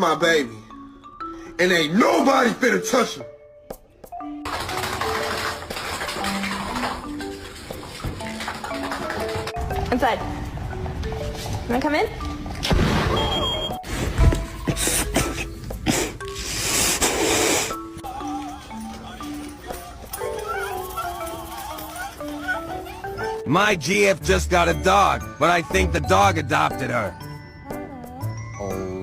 my baby. And ain't nobody finna touch him. Inside. You wanna come in? My GF just got a dog, but I think the dog adopted her. Oh.